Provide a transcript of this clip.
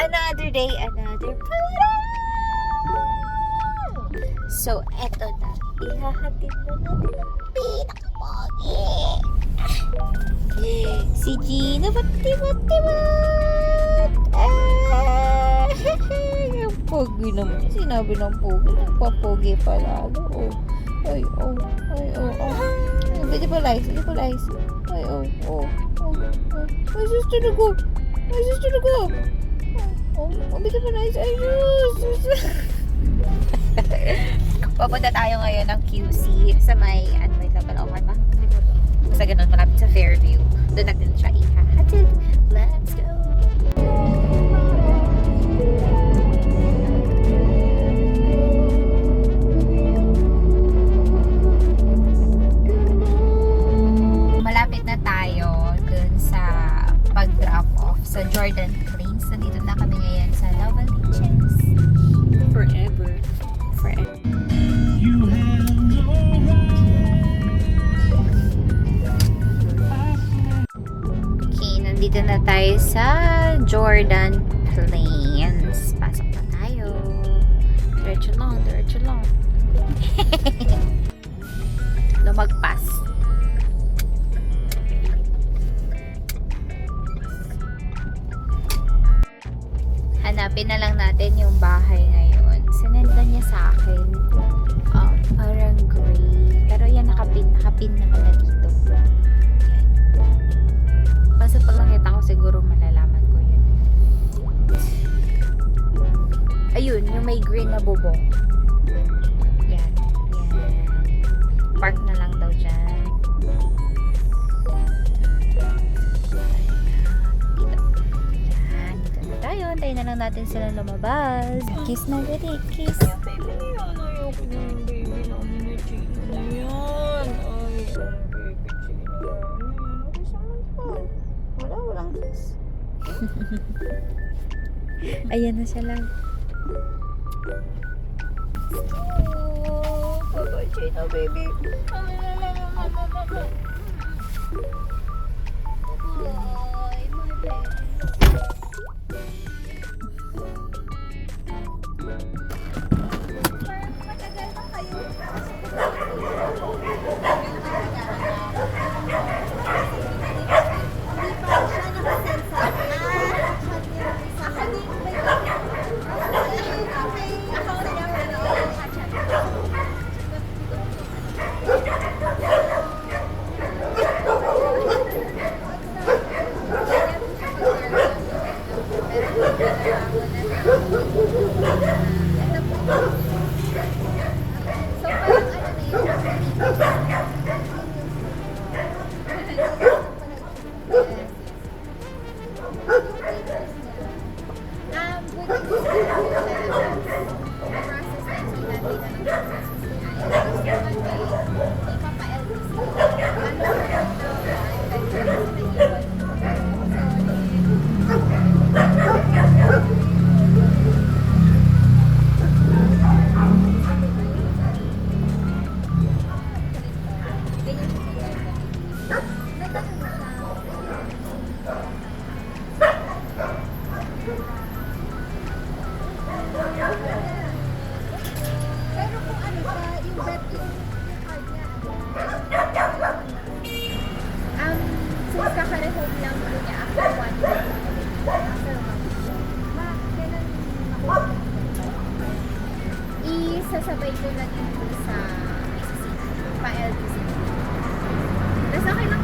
Another day, another photo! So, eto na. Ihahatid na natin ang pinakapogi. Si Gina, ba't-tibat-tibat! Yung pogi naman. Sinabi ng pogi. Nagpapogi palalo. Oh. Ay, oh. Ay, oh, oh. Beautiful eyes. Ay, oh, oh, oh, oh. My sister na go. Oh, beautiful eyes. Ay, sus. Papunta tayo ngayon ng QC sa may, wait lang pala, okay ba? Basta ganun, malapit sa Fairview. Doon natin siya ihahatid. Let's go! Malapit na tayo dun sa pag-drop off sa Jordan Plains. Nandito na kami ngayon sa Laval Beaches. Forever. Okay, nandito na tayo sa Jordan Plains. Pasok na tayo. Diretso lang. Lumagpas. Hanapin na lang natin yung bahay ngayon. Sinenda niya sa akin. Parang gray. Pero yan, nakapin na pala dito. Yan. Basta pag nakita ko, siguro malalaman ko yun. Ayun, yung may green na bubong. Yan. Park na lang daw dyan. Tayo na lang natin sila lumabas. Kiss na gari, kiss. Baby na yan. Ayoko na yung baby namin na Chino na yan. Ay, baby Chino. Okay, saan pa? Walang kiss. Ayan na siya lang. Oh, Papa Chino, baby. Ay, my baby. Since kaka-home lang po niya after 1 week. Isasabay ko na din po sa pa-LTC. Tapos okay lang